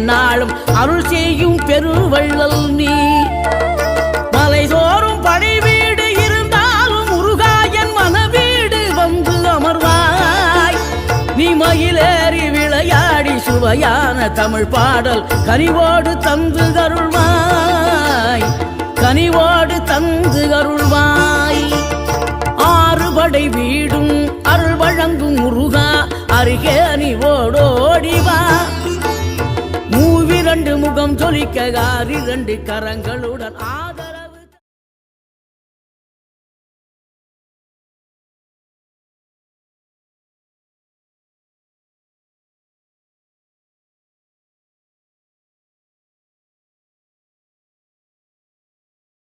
என்னாலும் அருள் செய்யும் பெருவள்ளல் நீ. மலைதோறும் படை வீடு இருந்தாலும் முருகாயன் மனவீடு வந்து அமர்வாய். நீ மயிலேறி விளையாடி சுவையான தமிழ் பாடல் கனிவோடு தந்து அருள்வாய், கனிவோடு தந்து அருள்வாய். ஆறுபடை வீடும் அருள் வழங்கும் முருகா அருகே நீ ஓடோடிவா. மூவிரண்டு முகம் ஜொலிக்க 6 கரங்களுடன்